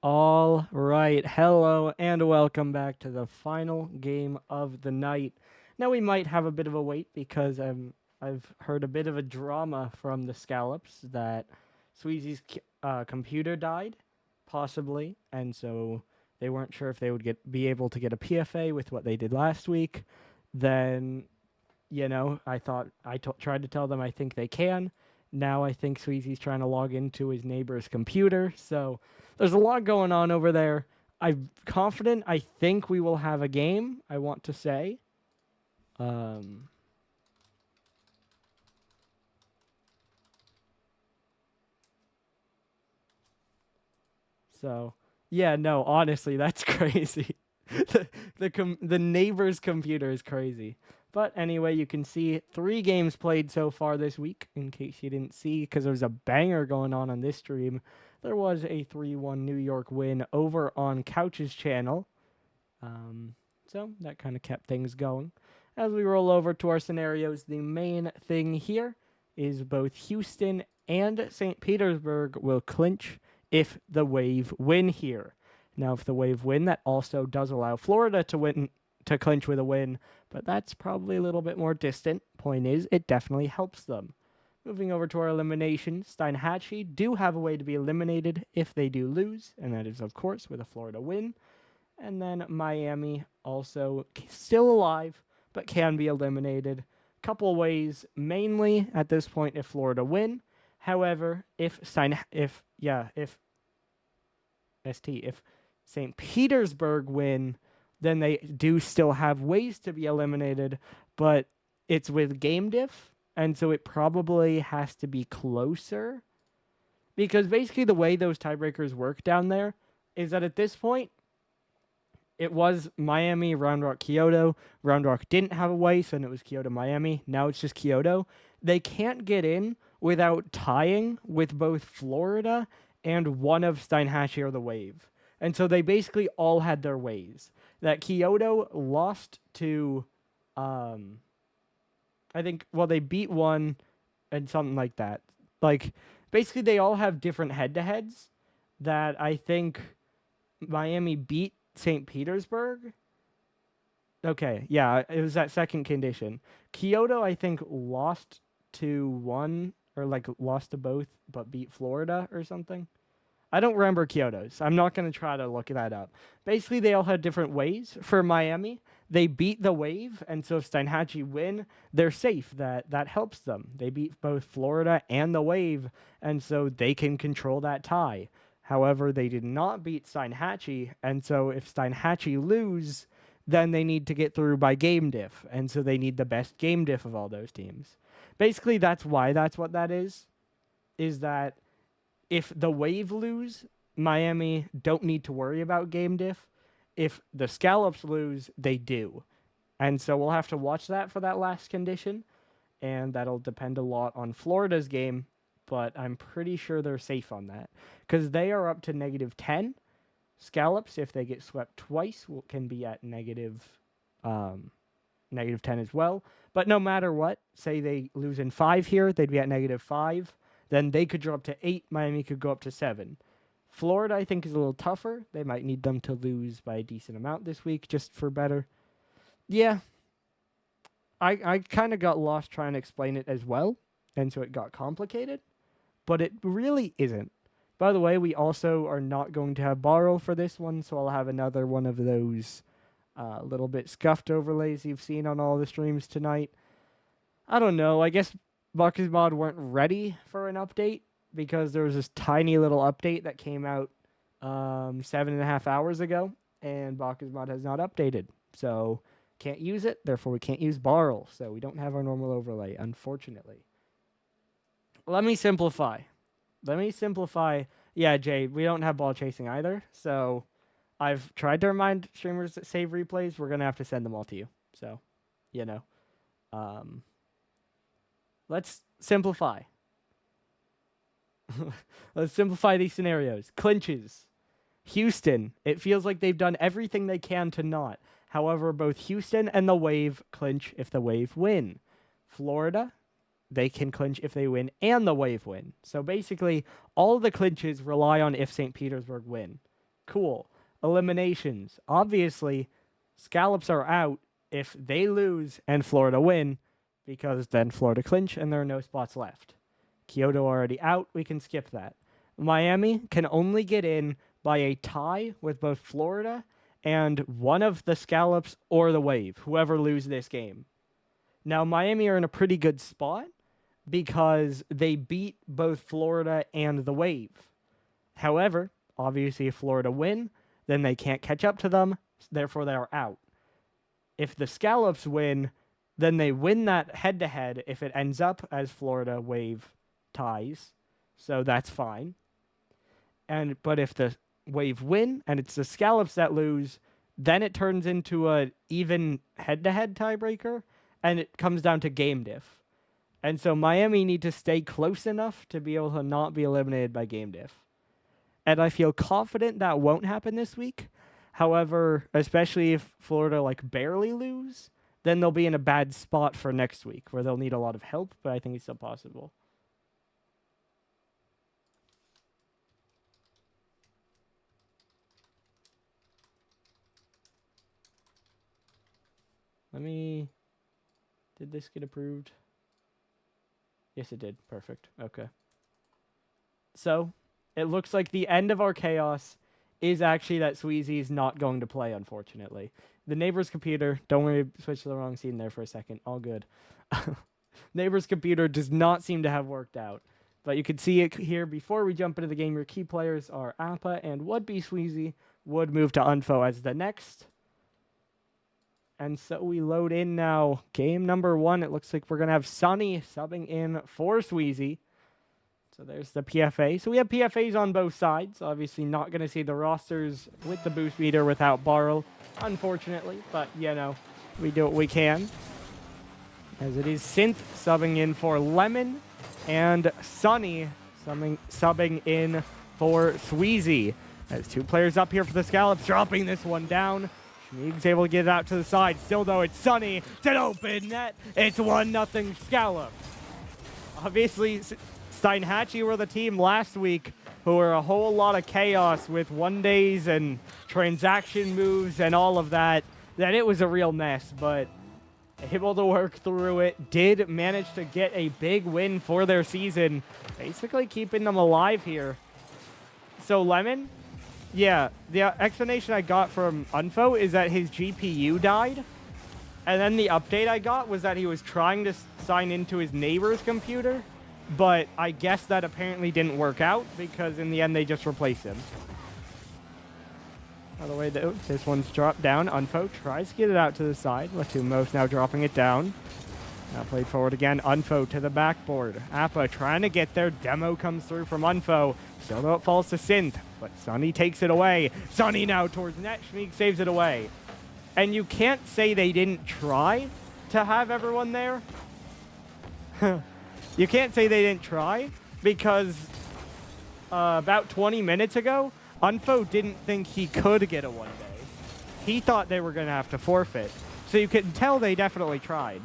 All right, hello and welcome back to the final game of the night. Now we might have a bit of a wait because I've heard a bit of a drama from the Scallops that Sweezy's computer died, possibly, and so they weren't sure if they would be able to get a PFA with what they did last week. Then, I tried to tell them I think they can. Now I think Sweezy's trying to log into his neighbor's computer, so there's a lot going on over there. I'm confident. I think we will have a game. I want to say. Um, so yeah, no, honestly, that's crazy. The neighbor's computer is crazy. But anyway, you can see 3 games played so far this week. In case you didn't see, because there was a banger going on this stream. There was a 3-1 New York win over on Couch's channel. So that kind of kept things going. As we roll over to our scenarios, the main thing here is both Houston and St. Petersburg will clinch if the Wave win here. Now, if the Wave win, that also does allow Florida to clinch with a win, but that's probably a little bit more distant. Point is, it definitely helps them. Moving over to our elimination, Steinhatchee do have a way to be eliminated if they do lose, and that is, of course, with a Florida win. And then Miami also still alive, but can be eliminated. Couple ways, mainly at this point if Florida win. However, if St. Petersburg win, then they do still have ways to be eliminated, but it's with game diff, and so it probably has to be closer. Because basically the way those tiebreakers work down there is that at this point, it was Miami, Round Rock, Kyoto. Round Rock didn't have a way, so it was Kyoto, Miami. Now it's just Kyoto. They can't get in without tying with both Florida and one of Steinhatchee or the Wave. And so they basically all had their ways. That Kyoto lost to, I think, well, they beat one and something like that. Like, basically they all have different head-to-heads that I think Miami beat St. Petersburg. Okay, yeah, it was that second condition. Kyoto, I think, lost to one or like lost to both, but beat Florida or something. I don't remember Kyoto's. I'm not going to try to look that up. Basically, they all had different ways. For Miami, they beat the Wave, and so if Steinhatchee win, they're safe. That helps them. They beat both Florida and the Wave, and so they can control that tie. However, they did not beat Steinhatchee, and so if Steinhatchee lose, then they need to get through by game diff, and so they need the best game diff of all those teams. Basically, that's why that's what that is that if the Wave lose, Miami don't need to worry about game diff. If the Scallops lose, they do. And so we'll have to watch that for that last condition, and that'll depend a lot on Florida's game, but I'm pretty sure they're safe on that because they are up to -10. Scallops, if they get swept twice, can be at -10 as well. But no matter what, say they lose in 5 here, they'd be at -5. Then they could drop to 8. Miami could go up to 7. Florida, I think, is a little tougher. They might need them to lose by a decent amount this week just for better. Yeah. I kind of got lost trying to explain it as well, and so it got complicated. But it really isn't. By the way, we also are not going to have borrow for this one, so I'll have another one of those little bit scuffed overlays you've seen on all the streams tonight. I don't know. I guess Bucky's Mod weren't ready for an update because there was this tiny little update that came out 7.5 hours ago, and Bucky's Mod has not updated. So can't use it, therefore we can't use borrow. So we don't have our normal overlay, unfortunately. Let me simplify. Yeah, Jay, we don't have ball chasing either. So I've tried to remind streamers that save replays. We're going to have to send them all to you. So, let's simplify. Let's simplify these scenarios. Clinches. Houston. It feels like they've done everything they can to not. However, both Houston and the Wave clinch if the Wave win. Florida, they can clinch if they win and the Wave win. So basically, all of the clinches rely on if St. Petersburg win. Cool. Eliminations. Obviously, Scallops are out if they lose and Florida win, because then Florida clinch and there are no spots left. Kyoto already out. We can skip that. Miami can only get in by a tie with both Florida and one of the Scallops or the Wave, whoever loses this game. Now, Miami are in a pretty good spot because they beat both Florida and the Wave. However, obviously, if Florida win, then they can't catch up to them, therefore they are out. If the Scallops win, then they win that head-to-head if it ends up as Florida Wave ties, so that's fine. But if the Wave win and it's the Scallops that lose, then it turns into a even head-to-head tiebreaker, and it comes down to game diff. And so Miami need to stay close enough to be able to not be eliminated by game diff. And I feel confident that won't happen this week. However, especially if Florida barely lose, then they'll be in a bad spot for next week where they'll need a lot of help, but I think it's still possible. Did this get approved? Yes, it did. Perfect. Okay. So, it looks like the end of our chaos is actually that Sweezy's not going to play, unfortunately. The neighbor's computer, don't worry, switch to the wrong scene there for a second. All good. Neighbor's computer does not seem to have worked out. But you can see it here before we jump into the game. Your key players are Appa and would-be Sweezy. Would move to Unfo as the next. And so we load in now. Game number 1. It looks like we're going to have Sunny subbing in for Sweezy. So there's the PFA. So we have PFAs on both sides. Obviously not going to see the rosters with the boost meter without Barrel, unfortunately. But, we do what we can. As it is Synth subbing in for Lemon. And Sunny subbing in for Sweezy. There's 2 players up here for the Scallops, dropping this one down. Schmeeg's able to get it out to the side. Still, though, it's Sunny. It's an open net. It's 1-0 Scallops. Obviously, Steinhatchee were the team last week who were a whole lot of chaos with one-days and transaction moves and all of that. That it was a real mess, but able to work through it. Did manage to get a big win for their season, basically keeping them alive here. So Lemon, yeah, the explanation I got from Unfo is that his GPU died. And then the update I got was that he was trying to sign into his neighbor's computer, but I guess that apparently didn't work out because in the end they just replaced him. By the way, though, this one's dropped down. Unfo tries to get it out to the side. Latumos now dropping it down. Now played forward again. Unfo to the backboard. Appa trying to get there. Demo comes through from Unfo. Still though it falls to Synth, but Sunny takes it away. Sunny now towards net. Schmeeg saves it away. And you can't say they didn't try to have everyone there. You can't say they didn't try because about 20 minutes ago, Unfo didn't think he could get a one-day. He thought they were going to have to forfeit. So you can tell they definitely tried.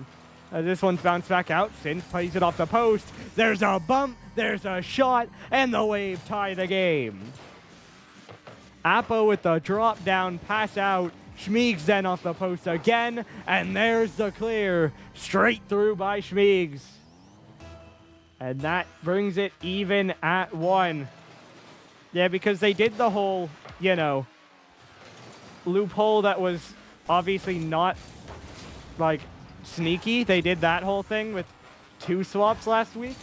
This one's bounced back out. Synth plays it off the post. There's a bump, there's a shot, and the Wave tie the game. Appa with the drop down, pass out. Schmeeg's then off the post again, and there's the clear. Straight through by Schmeeg's. And that brings it even at 1. Yeah, because they did the whole, loophole that was obviously not, sneaky. They did that whole thing with 2 swaps last week.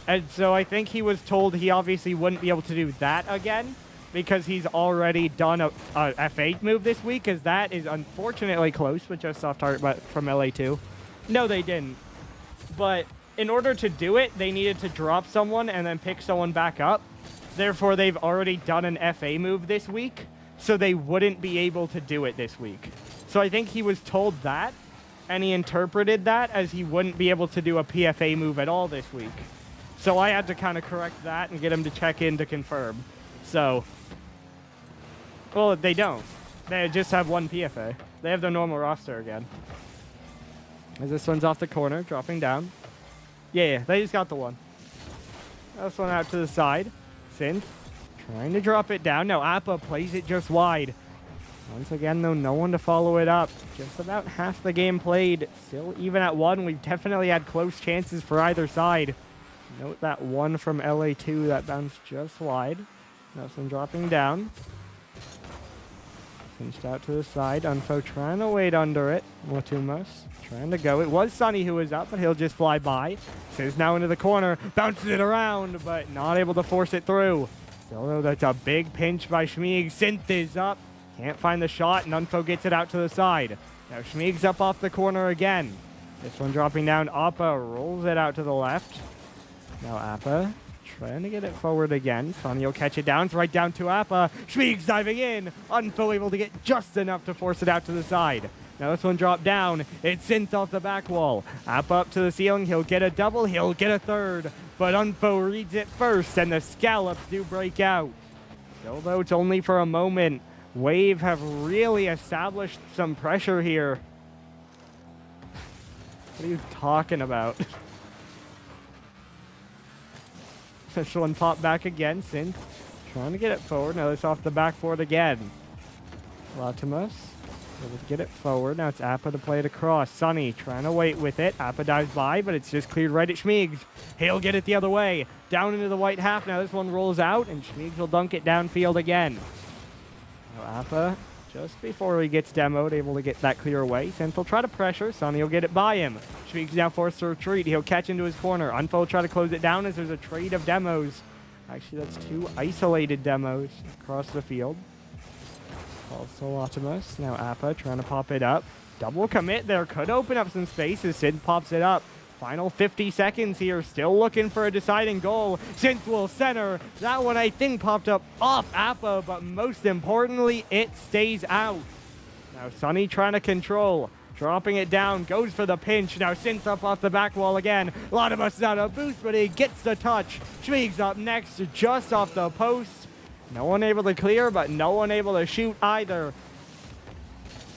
And so I think he was told he obviously wouldn't be able to do that again because he's already done a F8 move this week, as that is unfortunately close, but just off target from LA2. No, they didn't. But in order to do it, they needed to drop someone and then pick someone back up. Therefore, they've already done an FA move this week, so they wouldn't be able to do it this week. So I think he was told that, and he interpreted that as he wouldn't be able to do a PFA move at all this week. So I had to kind of correct that and get him to check in to confirm. So, well, they don't. They just have 1 PFA. They have their normal roster again. As this one's off the corner, dropping down. Yeah, they just got the one. This one out to the side. Synth Trying to drop it down. Now Appa plays it just wide. Once again, though, no one to follow it up. Just about half the game played. Still even at 1. We've definitely had close chances for either side. Note that one from LA2 that bounced just wide. Now some dropping down. Pinched out to the side. Unfo trying to wait under it. Latumos trying to go. It was Sunny who was up, but he'll just fly by. Says now into the corner. Bounces it around, but not able to force it through. Still, though, that's a big pinch by Schmieg. Synth is up. Can't find the shot, and Unfo gets it out to the side. Now Schmieg's up off the corner again. This one dropping down. Appa rolls it out to the left. Now Appa trying to get it forward again. Sonny will catch it down. It's right down to Appa. Schmieg's diving in. Unfo able to get just enough to force it out to the side. Now this one dropped down. It's Synth off the back wall. Appa up to the ceiling. He'll get a double. He'll get a third. But Unfo reads it first, and the Scallops do break out. Still, though, it's only for a moment. Wave have really established some pressure here. What are you talking about? This one popped back again. Synth trying to get it forward. Now it's off the backboard again. Latimos able to get it forward. Now it's Appa to play it across. Sunny trying to wait with it. Appa dives by, but it's just cleared right at Schmiegs. He'll get it the other way. Down into the white half. Now this one rolls out, and Schmiegs will dunk it downfield again. Now Appa, just before he gets demoed, able to get that clear away. Synth will try to pressure. Sunny will get it by him. Schmiegs now forced to retreat. He'll catch into his corner. Unfo will try to close it down as there's a trade of demos. Actually, that's 2 isolated demos across the field. Also Latimos. Now Appa trying to pop it up. Double commit there. Could open up some space as Synth pops it up. Final 50 seconds here. Still looking for a deciding goal. Synth will center. That one, I think, popped up off Appa, but most importantly, it stays out. Now Sunny trying to control. Dropping it down. Goes for the pinch. Now Synth up off the back wall again. Latimos not a boost, but he gets the touch. Schmieg's up next, just off the post. No one able to clear, but no one able to shoot either.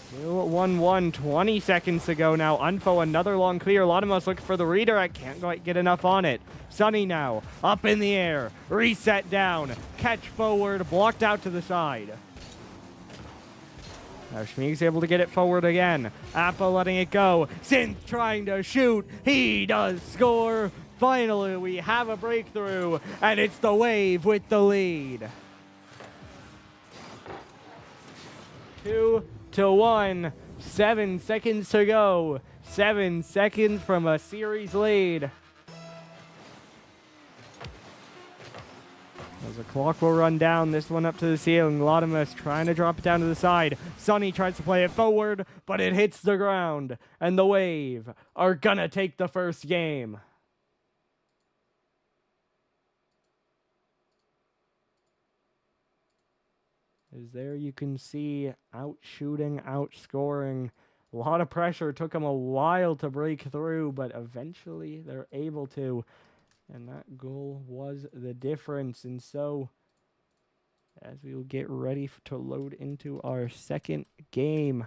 Still at 1-1, 20 seconds to go now. Unfo, another long clear. Latimos looking for the redirect. Can't quite get enough on it. Sunny now, up in the air. Reset down. Catch forward, blocked out to the side. Now Schmieg's able to get it forward again. Appa letting it go. Synth trying to shoot. He does score. Finally, we have a breakthrough, and it's the Wave with the lead. 2-1, 7 seconds to go. 7 seconds from a series lead. As the clock will run down, this one up to the ceiling. Latimos trying to drop it down to the side. Sunny tries to play it forward, but it hits the ground. And the Wave are gonna take the first game. As there you can see, out shooting, out scoring. A lot of pressure. Took them a while to break through, but eventually they're able to. And that goal was the difference. And so, as we will get ready to load into our second game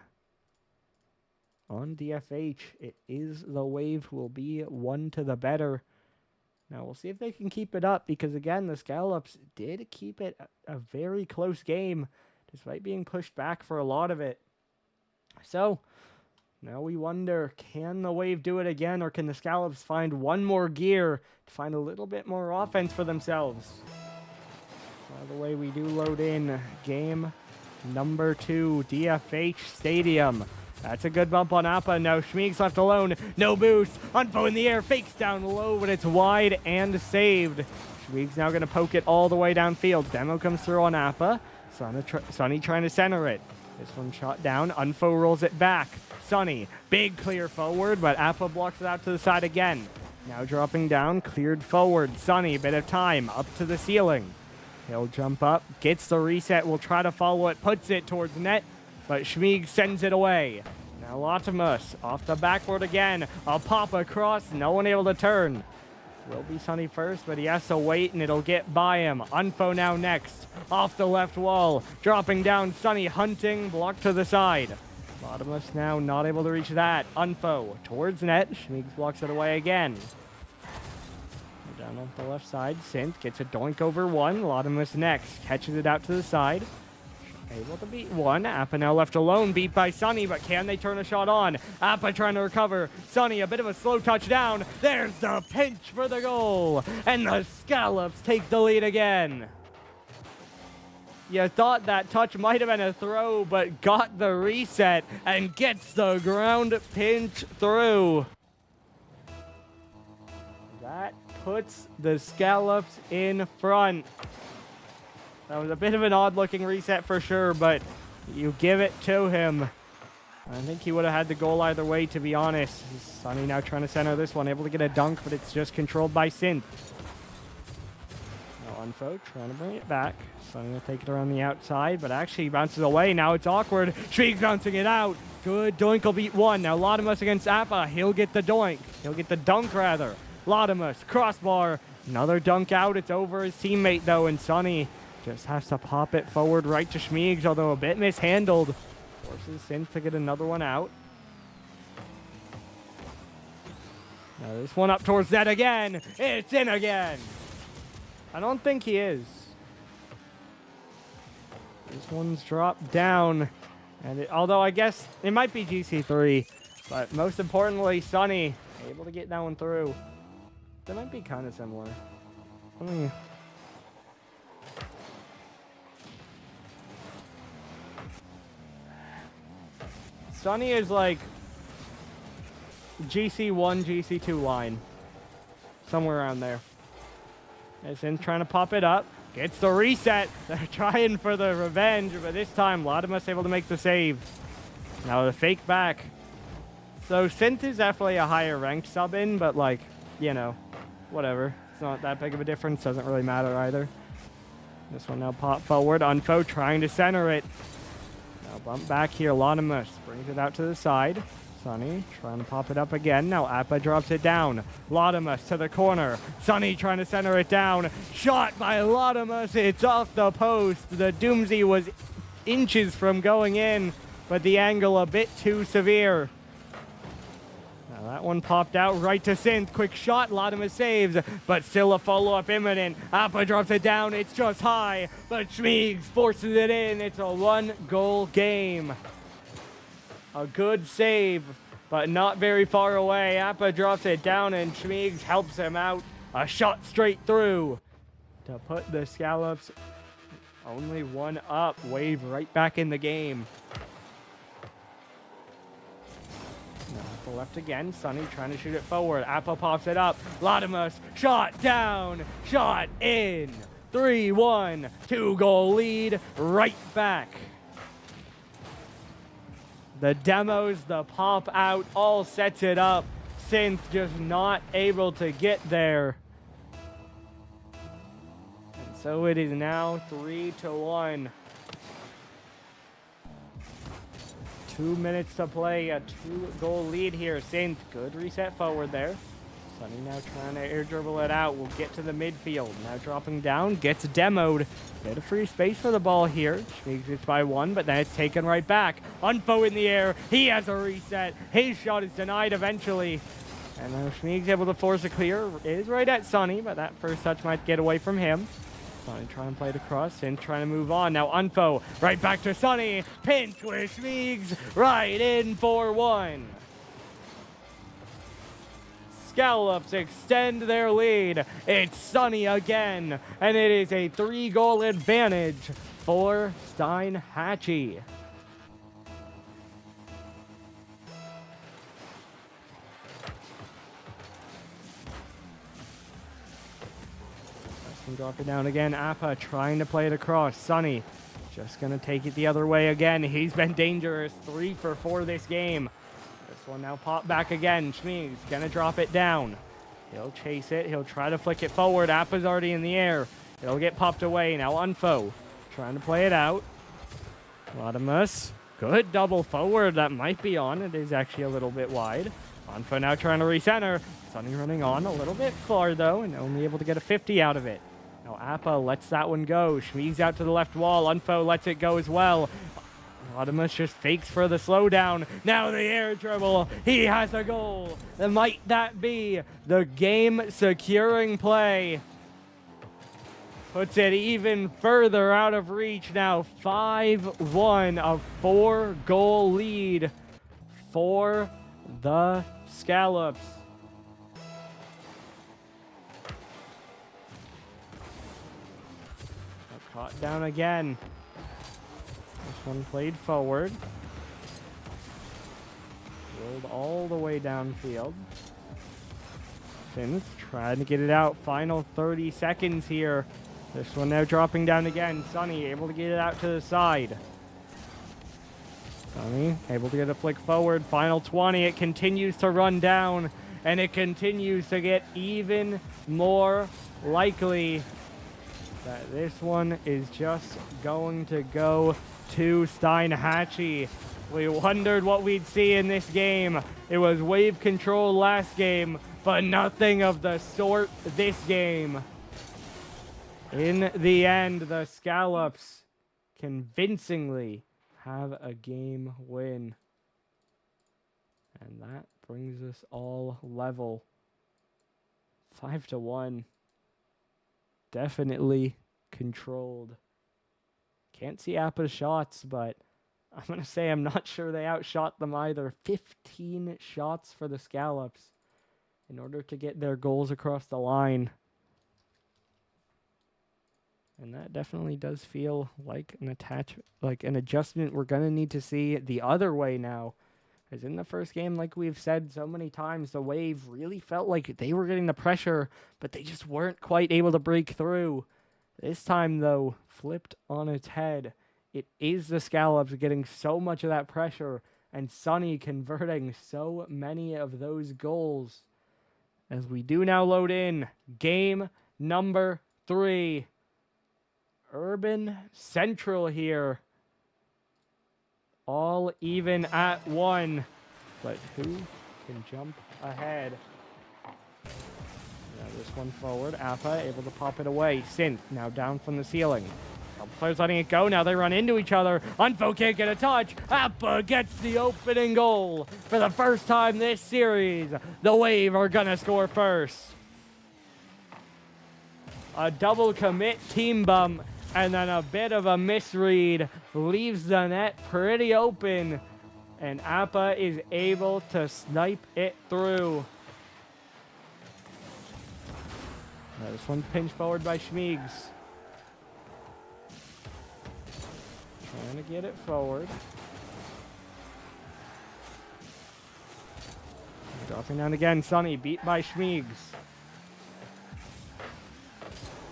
on DFH, it is the Wave who will be one to the better. Now, we'll see if they can keep it up, because, again, the Scallops did keep it a very close game, despite being pushed back for a lot of it. So, now we wonder, can the Wave do it again, or can the Scallops find one more gear to find a little bit more offense for themselves? By the way, we do load in game number 2, DFH Stadium. That's a good bump on Appa. Now Schmieg's left alone. No boost. Unfo in the air. Fakes down low, but it's wide and saved. Schmieg's now going to poke it all the way downfield. Demo comes through on Appa. Sunny trying to center it. This one shot down. Unfo rolls it back. Sunny, big clear forward, but Appa blocks it out to the side again. Now dropping down, cleared forward. Sunny, bit of time, up to the ceiling. He'll jump up, gets the reset, will try to follow it, puts it towards net, but Schmieg sends it away. Now Latimos off the backboard again. A pop across, no one able to turn. Will be Sunny first, but he has to wait, and it'll get by him. Unfo now next, off the left wall. Dropping down, Sunny hunting, blocked to the side. Latimos now not able to reach that. Unfo towards net. Schmiegs blocks it away again. Down on the left side, Synth gets a doink over one. Latimus next, catches it out to the side. Able to beat one. Appa now left alone, beat by Sunny, but can they turn a shot on? Appa trying to recover. Sunny, a bit of a slow touchdown. There's the pinch for the goal. And the Scallops take the lead again. You thought that touch might have been a throw, but got the reset and gets the ground pinch through. That puts the Scallops in front. That was a bit of an odd-looking reset for sure, but you give it to him. I think he would have had the goal either way, to be honest. Sunny now trying to center this one, able to get a dunk, but it's just controlled by Synth. Now Unfo trying to bring it back. Sunny will take it around the outside, but actually bounces away. Now it's awkward. Shriek's bouncing it out. Good doink will beat one. Now Latimus against Appa. He'll get the doink. He'll get the dunk, rather. Latimus, crossbar. Another dunk out. It's over his teammate, though, and Sunny just has to pop it forward right to Schmiegs, although a bit mishandled. Forces Synth to get another one out. Now this one up towards net again. It's in again. I don't think he is. This one's dropped down. And although I guess it might be GC3, but most importantly, Sunny able to get that one through. That might be kind of similar. Sunny is like GC1, GC2 line. Somewhere around there. Synth trying to pop it up. Gets the reset. They're trying for the revenge, but this time Latimus able to make the save. Now the fake back. So Synth is definitely a higher ranked sub in, but like, you know, whatever. It's not that big of a difference. Doesn't really matter either. This one now pop forward. Unfo trying to center it. Now bump back here. Latimus brings it out to the side. Sunny trying to pop it up again. Now Appa drops it down. Latimus to the corner. Sunny trying to center it down. Shot by Latimus. It's off the post. The Doomsy was inches from going in, but the angle a bit too severe. Now that one popped out right to Synth. Quick shot. Latimus saves, but still a follow-up imminent. Appa drops it down. It's just high, but Schmiegs forces it in. It's a one-goal game. A good save, but not very far away. Appa drops it down, and Schmiegs helps him out. A shot straight through to put the Scallops only one up. Wave right back in the game. Now Appa left again. Sunny trying to shoot it forward. Appa pops it up. Latimus, shot down, shot in. 3-1, 2-goal lead, right back. The demos, the pop out, all sets it up. Synth just not able to get there. And so it is now 3-1. 2 minutes to play, a 2-goal lead here. Synth, good reset forward there. Sunny now trying to air dribble it out. We'll get to the midfield. Now dropping down, gets demoed. Bit of free space for the ball here. Schmiegs it by one, but then it's taken right back. Unfo in the air. He has a reset. His shot is denied eventually. And now Schmiegs able to force a clear. It is right at Sunny, but that first touch might get away from him. Sunny trying to play it across and trying to move on. Now Unfo right back to Sunny. Pinch with Schmiegs right in for one. Scallops extend their lead. It's Sunny again, and it is a 3-goal advantage for Steinhatchee. Drop it down again. Appa trying to play it across. Sunny just going to take it the other way again. He's been dangerous. 3 for 4 this game. This one now pop back again. Schmiegs going to drop it down. He'll chase it. He'll try to flick it forward. Appa's already in the air. It'll get popped away. Now Unfo trying to play it out. Latimus. Good double forward. That might be on. It is actually a little bit wide. Unfo now trying to recenter. Sunny running on a little bit far, though, and only able to get a 50 out of it. Now Appa lets that one go. Schmiegs out to the left wall. Unfo lets it go as well. Rodimus just fakes for the slowdown. Now the air dribble. He has a goal. Might that be the game-securing play? Puts it even further out of reach now. 5-1, a 4-goal lead for the Scallops. Caught down again. This one played forward. Rolled all the way downfield. Finns trying to get it out. Final 30 seconds here. This one now dropping down again. Sonny able to get it out to the side. Sonny able to get a flick forward. Final 20. It continues to run down. And it continues to get even more likely that this one is just going to go to Steinhatchee. We wondered what we'd see in this game. It was wave control last game, but nothing of the sort this game. In the end, the Scallops convincingly have a game win. And that brings us all level. 5-1. Definitely controlled. Can't see Appa's shots, but I'm going to say I'm not sure they outshot them either. 15 shots for the Scallops in order to get their goals across the line. And that definitely does feel like an adjustment we're going to need to see the other way now. As in the first game, like we've said so many times, the Wave really felt like they were getting the pressure, but they just weren't quite able to break through. This time, though, flipped on its head. It is the Scallops getting so much of that pressure, and Sonny converting so many of those goals. As we do now load in game number 3. Urban Central here. All even at 1, but who can jump ahead? Now this one forward. Appa able to pop it away. Synth now down from the ceiling. Couple players letting it go. Now they run into each other. Unfo can't get a touch. Appa gets the opening goal. For the first time this series, the Wave are gonna score first. A double commit team bump. And then a bit of a misread leaves the net pretty open. And Appa is able to snipe it through. Now this one's pinched forward by Schmiegs. Trying to get it forward. Dropping down again. Sonny beat by Schmiegs.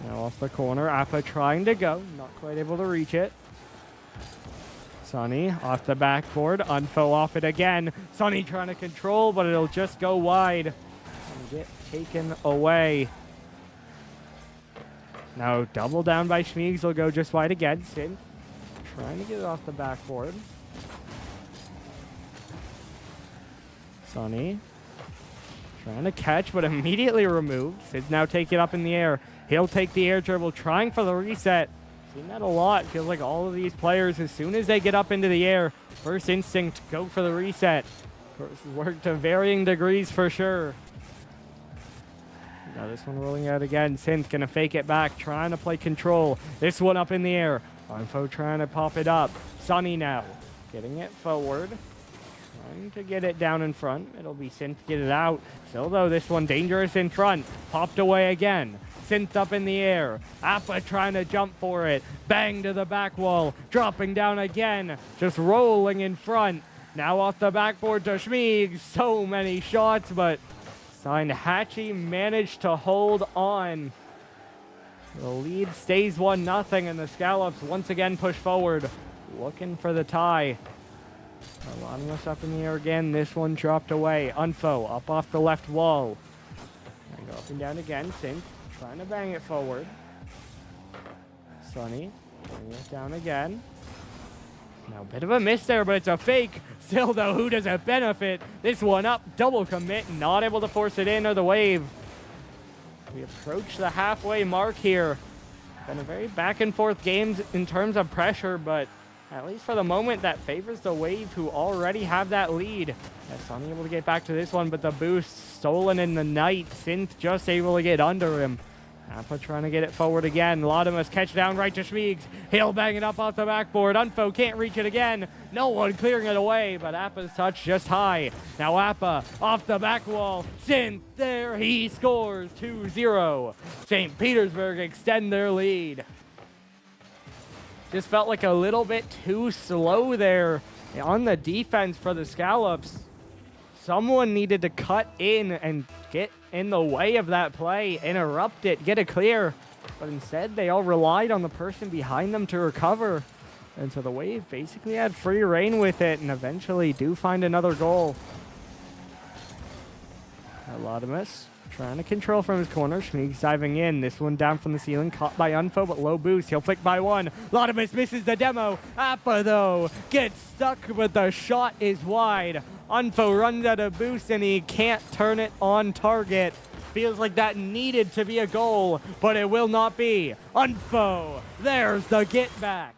Now off the corner, Appa trying to go, not quite able to reach it. Sonny off the backboard, Unfo off it again. Sonny trying to control, but it'll just go wide and get taken away. Now double down by Schmiegs, will go just wide again. Sin trying to get it off the backboard. Sonny trying to catch, but immediately removed. Sid's now take it up in the air. He'll take the air dribble, trying for the reset. Seen that a lot. Feels like all of these players, as soon as they get up into the air, first instinct, go for the reset. Worked to varying degrees for sure. Now this one rolling out again. Synth gonna fake it back, trying to play control. This one up in the air. Unfo trying to pop it up. Sonny now getting it forward. Trying to get it down in front. It'll be Synth to get it out. Still though, this one dangerous in front. Popped away again. Synth up in the air. Appa trying to jump for it. Bang to the back wall. Dropping down again. Just rolling in front. Now off the backboard to Schmiegs. So many shots, but Steinhatchee managed to hold on. The lead stays 1-0, and the Scallops once again push forward, looking for the tie. Rodimus up in the air again. This one dropped away. Unfo up off the left wall. And go up and down again. Synth trying to bang it forward. Sonny bringing it down again. Now a bit of a miss there, but it's a fake. Still though, who does it benefit? This one up, double commit, not able to force it in, or the Wave. We approach the halfway mark here. Been a very back and forth games in terms of pressure, but At least for the moment, that favors the Wave, who already have that lead. Yes, unable to get back to this one, but the boost stolen in the night. Synth just able to get under him. Appa trying to get it forward again. Latimus catch down right to Schmiegs. He'll bang it up off the backboard. Unfo can't reach it again. No one clearing it away, but Appa's touch just high. Now Appa off the back wall. Synth there, he scores 2-0. St. Petersburg extend their lead. Just felt like a little bit too slow there on the defense for the Scallops. Someone needed to cut in and get in the way of that play, interrupt it, get it clear. But instead, they all relied on the person behind them to recover. And so the Wave basically had free reign with it and eventually do find another goal. Latimus trying to control from his corner. Schmiegs diving in. This one down from the ceiling. Caught by Unfo, but low boost. He'll flick by one. Latimus misses the demo. Appa, though, gets stuck, but the shot is wide. Unfo runs out of boost, and he can't turn it on target. Feels like that needed to be a goal, but it will not be. Unfo, there's the get back.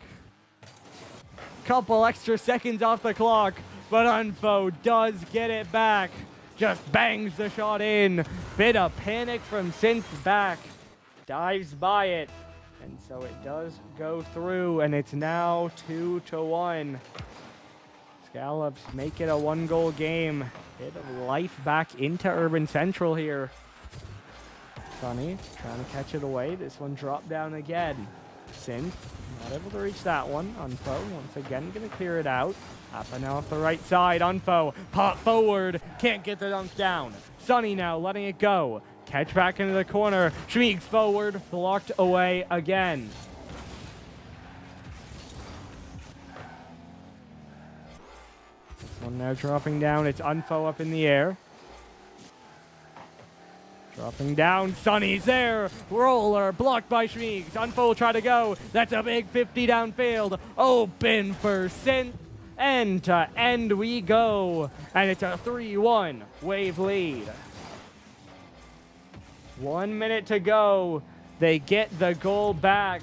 Couple extra seconds off the clock, but Unfo does get it back. Just bangs the shot in. Bit of panic from Synth back. Dives by it. And so it does go through, and it's now 2-1. Scallops make it a one-goal game. Bit of life back into Urban Central here. Sunny trying to catch it away. This one dropped down again. Synth not able to reach that one. Unfo once again going to clear it out. Appa now off the right side. Unfo pop forward. Can't get the dunk down. Sunny now letting it go. Catch back into the corner. Schmiegs forward. Blocked away again. This one now dropping down. It's Unfo up in the air. Dropping down, Sunny's there. Roller blocked by Schmiegs. Unfo will try to go. That's a big 50 downfield. Open for Synth. And to end we go. And it's a 3-1 Wave lead. 1 minute to go. They get the goal back.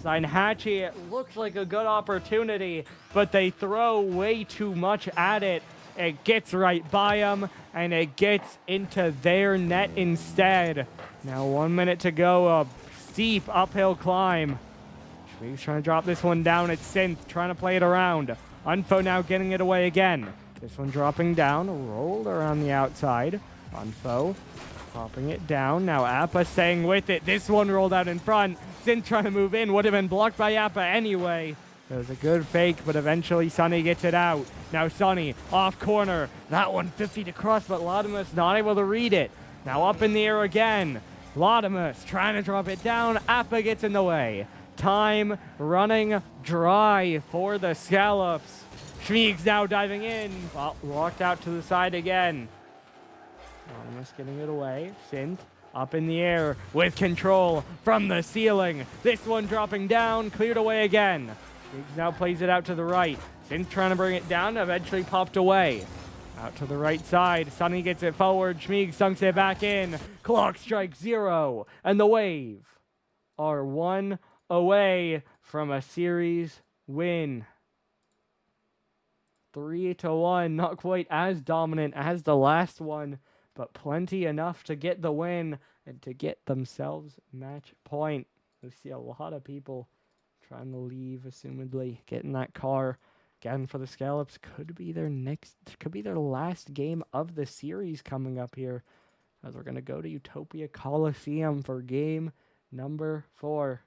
Steinhatchee, it looks like a good opportunity, but they throw way too much at it. It gets right by them, and it gets into their net instead. Now 1 minute to go, a steep uphill climb. Schmiegs trying to drop this one down. It's Synth trying to play it around. Unfo now getting it away again. This one dropping down, rolled around the outside. Unfo popping it down. Now Appa staying with it. This one rolled out in front. Synth trying to move in. Would have been blocked by Appa anyway. It was a good fake, but eventually Sunny gets it out. Now Sunny off corner. That one 50 to cross, but Latimus not able to read it. Now up in the air again. Latimus trying to drop it down. Appa gets in the way. Time running dry for the Scallops. Schmiegs now diving in. Walked out to the side again. Latimus getting it away. Synth up in the air with control from the ceiling. This one dropping down. Cleared away again. Schmiegs now plays it out to the right. Synth trying to bring it down, eventually popped away. Out to the right side. Sunny gets it forward. Schmiegs dunks it back in. Clock strikes 0. And the Wave are 1 away from a series win. 3-1. Not quite as dominant as the last one, but plenty enough to get the win and to get themselves match point. We see a lot of people trying to leave, assumedly, get in that car. Again, for the Scallops, could be their last game of the series coming up here, as we're going to go to Utopia Coliseum for game number 4.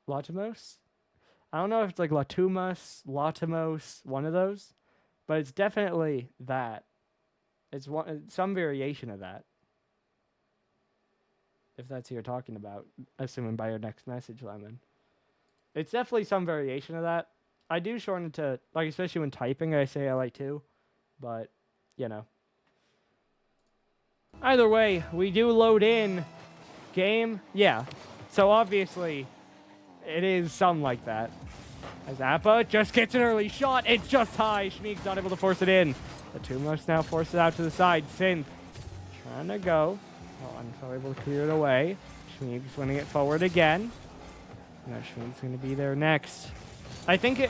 Latimos? I don't know if it's like Latimos, one of those, but it's definitely that. It's some variation of that. If that's who you're talking about, assuming by your next message, Lemon. It's definitely some variation of that. I do shorten it to, like, especially when typing, I say LA2, but, you know. Either way, we do load in game. Yeah, so obviously, it is something like that. As Appa just gets an early shot, it's just high. Schmiegs not able to force it in. The two must now force it out to the side. Synth trying to go. Unfo able to clear it away. Schmieg's winning it forward again. Now Schmieg's going to be there next. I think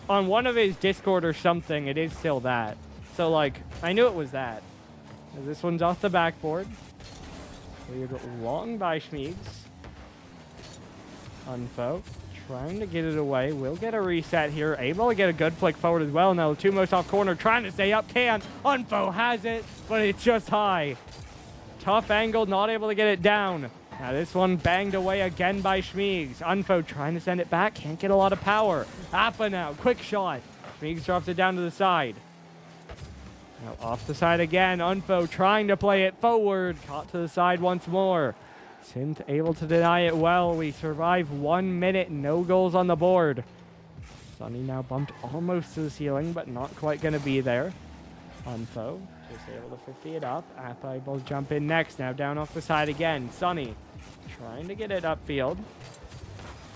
on one of his Discord or something, it is still that. So, like, I knew it was that. This one's off the backboard. Cleared long by Schmieg's. Unfo trying to get it away. Will get a reset here. Able to get a good flick forward as well. Now Latumos off corner trying to stay up. Can. Unfo has it, but it's just high. Tough angle, not able to get it down. Now this one banged away again by Schmiegs. Unfo trying to send it back. Can't get a lot of power. Appa now. Quick shot. Schmiegs drops it down to the side. Now off the side again. Unfo trying to play it forward. Caught to the side once more. Synth able to deny it well. We survive 1 minute. No goals on the board. Sunny now bumped almost to the ceiling, but not quite going to be there. Unfo just able to 50 it up. Appa able to jump in next. Now down off the side again. Sunny trying to get it upfield.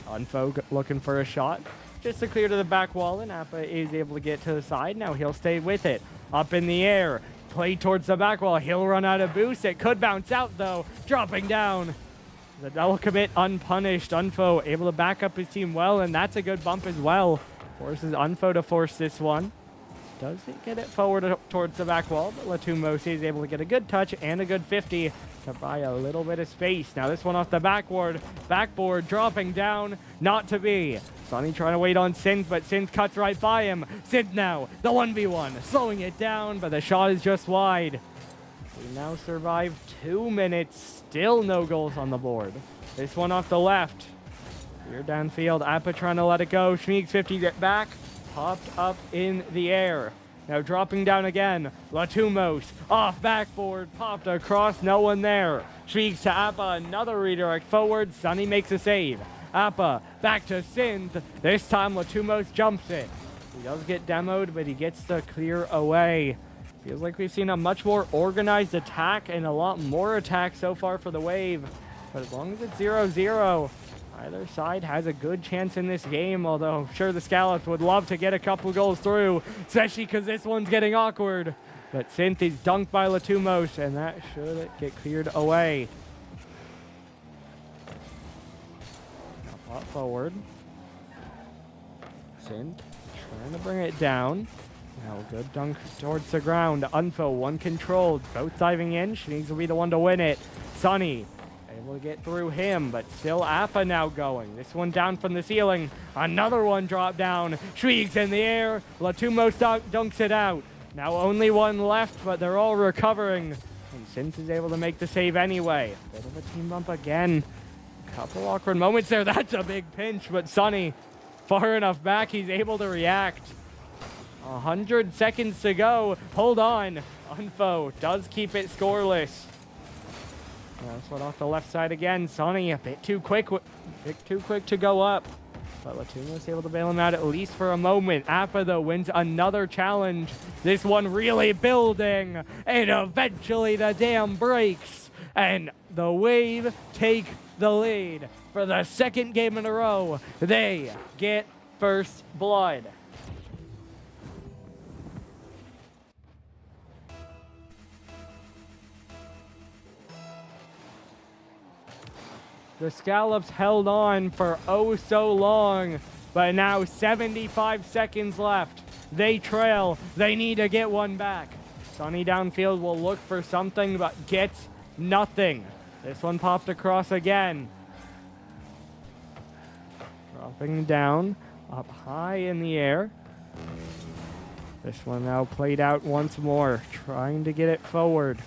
Unfo looking for a shot. Just to clear to the back wall, and Appa is able to get to the side. Now he'll stay with it. Up in the air. Play towards the back wall. He'll run out of boost. It could bounce out, though. Dropping down. The double commit unpunished. Unfo able to back up his team well, and that's a good bump as well. Forces Unfo to force this one. Doesn't get it forward towards the back wall, but Latumos is able to get a good touch and a good 50 to buy a little bit of space. Now this one off the backboard, dropping down, not to be. Sunny trying to wait on Synth, but Synth cuts right by him. Synth now, the 1v1, slowing it down, but the shot is just wide. We now survive 2 minutes, still no goals on the board. This one off the left. We're downfield, Appa trying to let it go. Schmeeks 50 get back. Popped up in the air. Now dropping down again. Latumos off backboard. Popped across. No one there. Shrieks to Appa. Another redirect forward. Sunny makes a save. Appa back to Synth. This time Latumos jumps it. He does get demoed, but he gets to clear away. Feels like we've seen a much more organized attack and a lot more attack so far for the Wave. But as long as it's 0-0, either side has a good chance in this game, although I'm sure the Scallops would love to get a couple goals through, especially because this one's getting awkward. But Synth is dunked by Latumos, and that should get cleared away. Now pop forward. Synth trying to bring it down. Now good dunk towards the ground. Unfo, one controlled. Both diving in. Schneeks will be the one to win it. Sunny able to get through him, but still Appa now going. This one down from the ceiling. Another one dropped down. Schneeks in the air. Latumos dunks it out. Now only one left, but they're all recovering. And Synth is able to make the save anyway. Bit of a team bump again. Couple awkward moments there. That's a big pinch, but Sunny far enough back, he's able to react. 100 seconds to go. Hold on. Unfo does keep it scoreless. This one off the left side again. Sunny a bit too quick to go up. But Latumos able to bail him out at least for a moment. Appa, though, wins another challenge. This one really building. And eventually the dam breaks. And the Wave take the lead. For the second game in a row, they get first blood. The Scallops held on for oh so long, but now 75 seconds left. They trail. They need to get one back. Sunny downfield will look for something, but gets nothing. This one popped across again. Dropping down, up high in the air. This one now played out once more, trying to get it forward.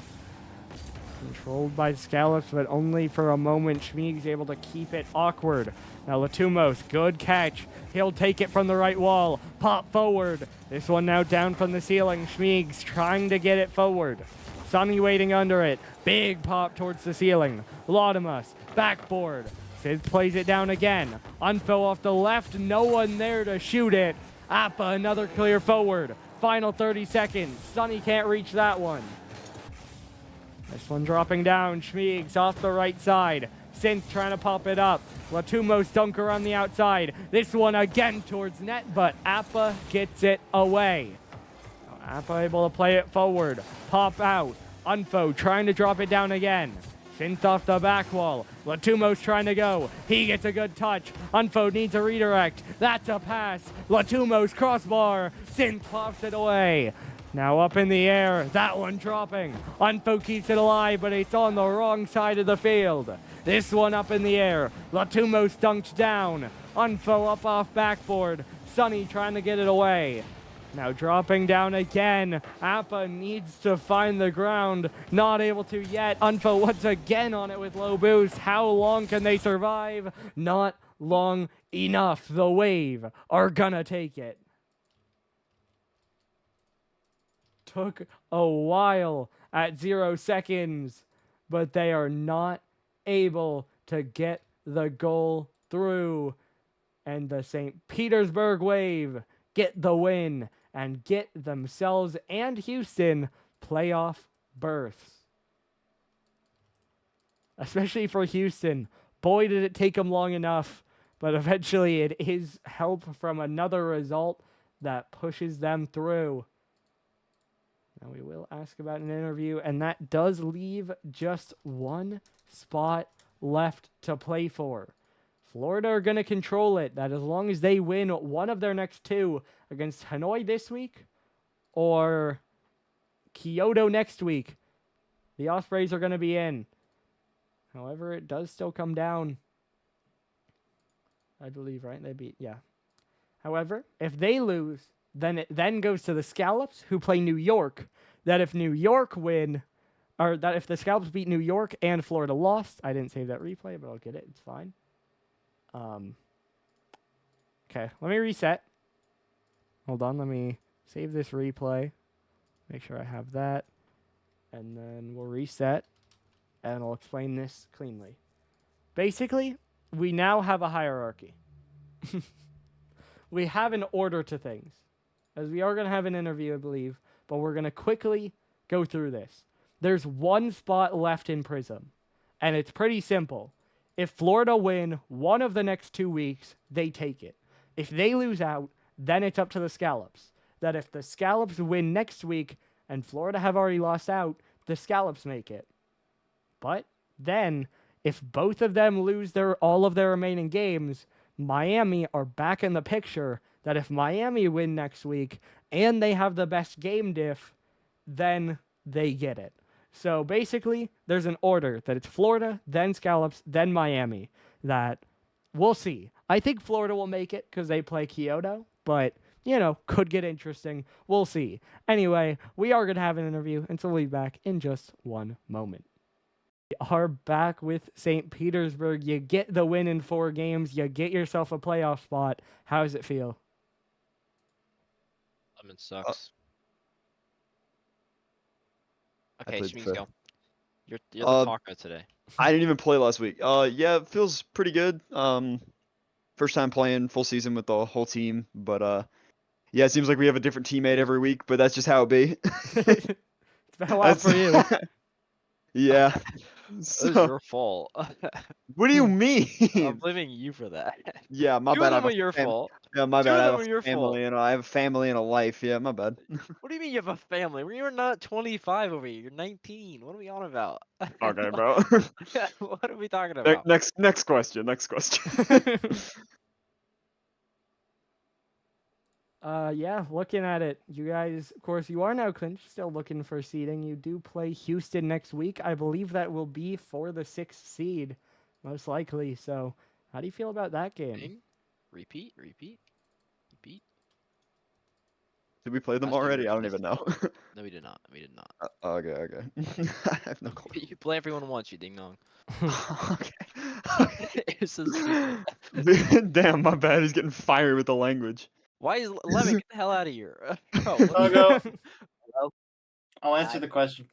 Controlled by Scallops, but only for a moment. Schmeeg's able to keep it awkward. Now Latumos, good catch. He'll take it from the right wall. Pop forward. This one now down from the ceiling. Schmeeg's trying to get it forward. Sunny waiting under it. Big pop towards the ceiling. Lautimus, backboard. Sid plays it down again. Unfo off the left. No one there to shoot it. Appa, another clear forward. Final 30 seconds. Sunny can't reach that one. This one dropping down. Schmeeg's off the right side. Synth trying to pop it up. Latumos dunker on the outside. This one again towards net, but Appa gets it away. Appa able to play it forward. Pop out. Unfo trying to drop it down again. Synth off the back wall. Latumo's trying to go. He gets a good touch. Unfo needs a redirect. That's a pass. Latumo's crossbar. Synth pops it away. Now up in the air. That one dropping. Unfo keeps it alive, but it's on the wrong side of the field. This one up in the air. Latumo's dunked down. Unfo up off backboard. Sunny trying to get it away. Now dropping down again. Appa needs to find the ground. Not able to yet. Unfo once again on it with low boost. How long can they survive? Not long enough. The Wave are gonna take it. Took a while at 0 seconds, but they are not able to get the goal through. And the St. Petersburg Wave get the win and get themselves and Houston playoff berths. Especially for Houston. Boy, did it take them long enough, but eventually it is help from another result that pushes them through. Now we will ask about an interview, and that does leave just one spot left to play for. Florida are going to control it, that as long as they win one of their next two against Hanoi this week or Kyoto next week, the Ospreys are going to be in. However, it does still come down, I believe, right? They beat, yeah. However, if they lose, then it then goes to the Scallops, who play New York. That if New York win, or that if the Scallops beat New York and Florida lost, I didn't save that replay, but I'll get it. It's fine. Okay, let me reset. Hold on, let me save this replay. Make sure I have that. And then we'll reset, and I'll explain this cleanly. Basically, we now have a hierarchy. We have an order to things. As we are going to have an interview, I believe, but we're going to quickly go through this. There's one spot left in Prism, and it's pretty simple. If Florida win one of the next 2 weeks, they take it. If they lose out, then it's up to the Scallops. That if the Scallops win next week and Florida have already lost out, the Scallops make it. But then, if both of them lose all of their remaining games, Miami are back in the picture. That if Miami win next week and they have the best game diff, then they get it. So basically, there's an order that it's Florida, then Scallops, then Miami. That we'll see. I think Florida will make it because they play Kyoto, but, you know, could get interesting. We'll see. Anyway, we are going to have an interview, and so we'll be back in just one moment. We are back with St. Petersburg. You get the win in 4 games. You get yourself a playoff spot. How does it feel? Lemon sucks. Okay, Shmeez, go. You're the talker today. I didn't even play last week. Yeah, it feels pretty good. First time playing full season with the whole team, but yeah, it seems like we have a different teammate every week, but that's just how it be. It's been a while for you. Yeah. It was your fault. What do you mean? I'm blaming you for that. Yeah, my 2 bad. of them were your fault. Yeah, my 2 bad. of I them have were a your fault. family, and I have a family and a life. Yeah, my bad. What do you mean you have a family? You're not 25 over here. You're 19. What are we on about? Okay, bro. What are we talking about? Next question. Yeah, looking at it, you guys, of course, you are now clinched, still looking for seeding. You do play Houston next week. I believe that will be for the 6th seed, most likely. So, how do you feel about that game? Repeat. Did we play them already? I don't even know. No, we did not. Okay. I have no clue. You play everyone once, you ding dong. Okay. It's so stupid. Damn, my bad. He's getting fired with the language. Why is Lemon? Get the hell out of here. Bro, I'll go. Hello? I'll answer the question.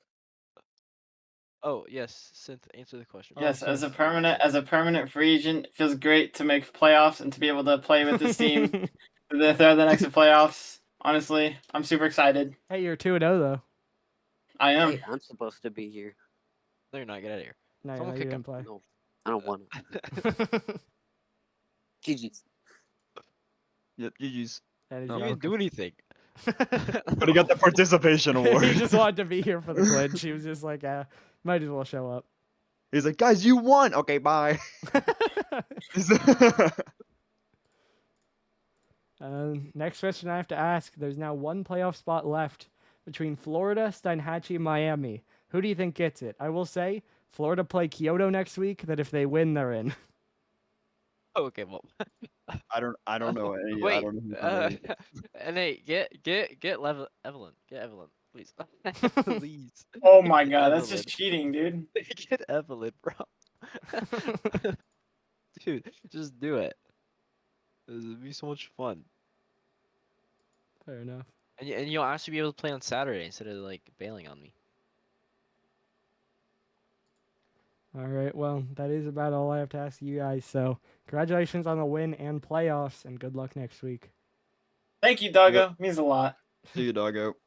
Oh yes, Synth, answer the question. Yes, as a permanent free agent, it feels great to make playoffs and to be able to play with this team through the next playoffs. Honestly, I'm super excited. Hey, you're 2-0 though. I am. Hey, I'm supposed to be here. No, you're not. Get out of here. No, Someone you kick didn't him. play. No, I don't want to. GG's. Yep, GG's. That is You your didn't do anything. But he got the participation award. He just wanted to be here for the clinch. He was just like, might as well show up. He's like, guys, you won. Okay, bye. Next question I have to ask. There's now one playoff spot left between Florida, Steinhatchee, and Miami. Who do you think gets it? I will say Florida play Kyoto next week. That if they win, they're in. Okay, well. I don't know any. I Wait. don't know who that is. And hey, get Evelyn. Get Evelyn, please. Please. Oh my god, that's Evelyn. just cheating, dude. Get Evelyn, bro. Dude, just do it. It'd be so much fun. Fair enough. And you'll actually be able to play on Saturday instead of like bailing on me. All right. Well, that is about all I have to ask you guys. So, congratulations on the win and playoffs, and good luck next week. Thank you, Doggo. Means a lot. See you, doggo.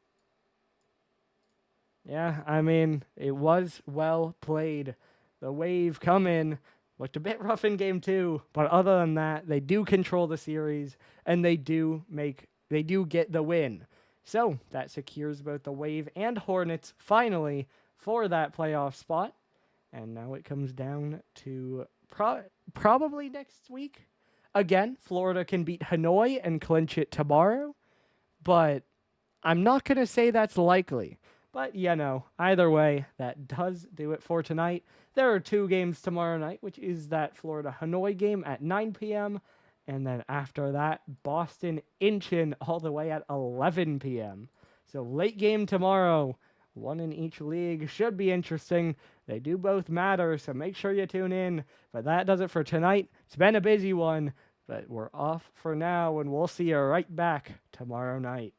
Yeah, I mean, it was well played. The Wave come in, looked a bit rough in game 2, but other than that, they do control the series, and they do get the win. So, that secures both the Wave and Hornets finally for that playoff spot. And now it comes down to probably next week. Again, Florida can beat Hanoi and clinch it tomorrow, but I'm not going to say that's likely. But, either way, that does do it for tonight. There are 2 games tomorrow night, which is that Florida-Hanoi game at 9 p.m., and then after that, Boston-Incheon all the way at 11 p.m. So late game tomorrow, 1 in each league. Should be interesting. They do both matter, so make sure you tune in. But that does it for tonight. It's been a busy one, but we're off for now, and we'll see you right back tomorrow night.